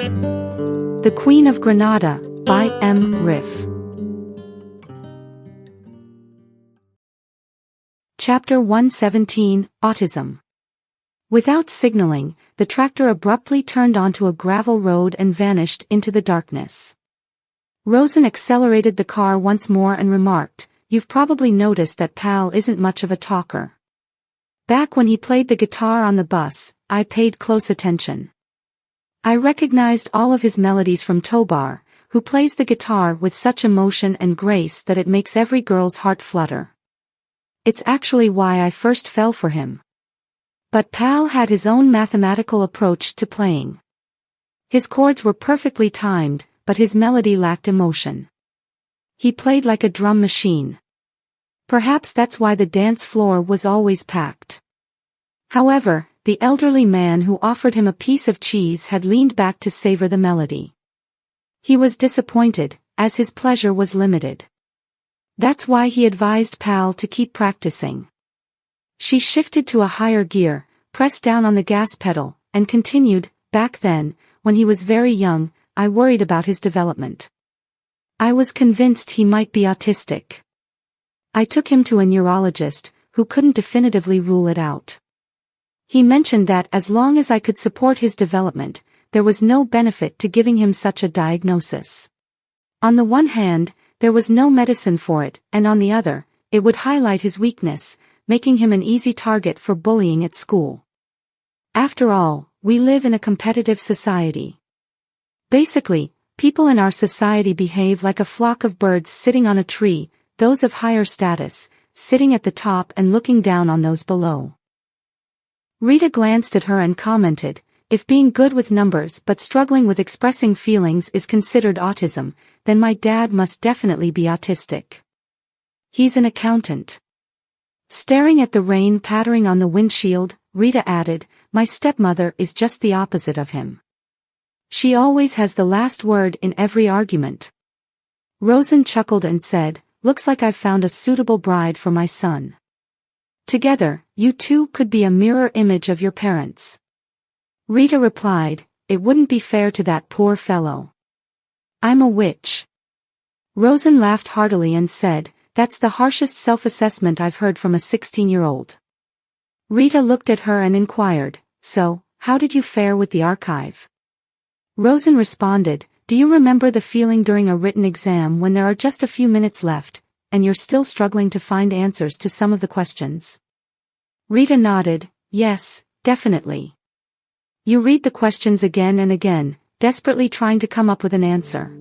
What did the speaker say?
The Queen of Granada, by M. Riff. Chapter 117, Autism. Without signaling, the tractor abruptly turned onto a gravel road and vanished into the darkness. Rosen accelerated the car once more and remarked, "You've probably noticed that Pal isn't much of a talker. Back when he played the guitar on the bus, I paid close attention. I recognized all of his melodies from Tobar, who plays the guitar with such emotion and grace that it makes every girl's heart flutter. It's actually why I first fell for him." But Pal had his own mathematical approach to playing. His chords were perfectly timed, but his melody lacked emotion. He played like a drum machine. Perhaps that's why the dance floor was always packed. However, the elderly man who offered him a piece of cheese had leaned back to savor the melody. He was disappointed, as his pleasure was limited. That's why he advised Pal to keep practicing. She shifted to a higher gear, pressed down on the gas pedal, and continued, "Back then, when he was very young, I worried about his development. I was convinced he might be autistic. I took him to a neurologist, who couldn't definitively rule it out. He mentioned that as long as I could support his development, there was no benefit to giving him such a diagnosis. On the one hand, there was no medicine for it, and on the other, it would highlight his weakness, making him an easy target for bullying at school. After all, we live in a competitive society. Basically, people in our society behave like a flock of birds sitting on a tree, those of higher status, sitting at the top and looking down on those below." Rita glanced at her and commented, "If being good with numbers but struggling with expressing feelings is considered autism, then my dad must definitely be autistic. He's an accountant." Staring at the rain pattering on the windshield, Rita added, "My stepmother is just the opposite of him. She always has the last word in every argument." Rosen chuckled and said, "Looks like I've found a suitable bride for my son. Together, you two could be a mirror image of your parents." Rita replied, "It wouldn't be fair to that poor fellow. I'm a witch." Rosen laughed heartily and said, "That's the harshest self-assessment I've heard from a 16-year-old. Rita looked at her and inquired, "So, how did you fare with the archive?" Rosen responded, "Do you remember the feeling during a written exam when there are just a few minutes left, and you're still struggling to find answers to some of the questions?" Rita nodded, "Yes, definitely. You read the questions again and again, desperately trying to come up with an answer."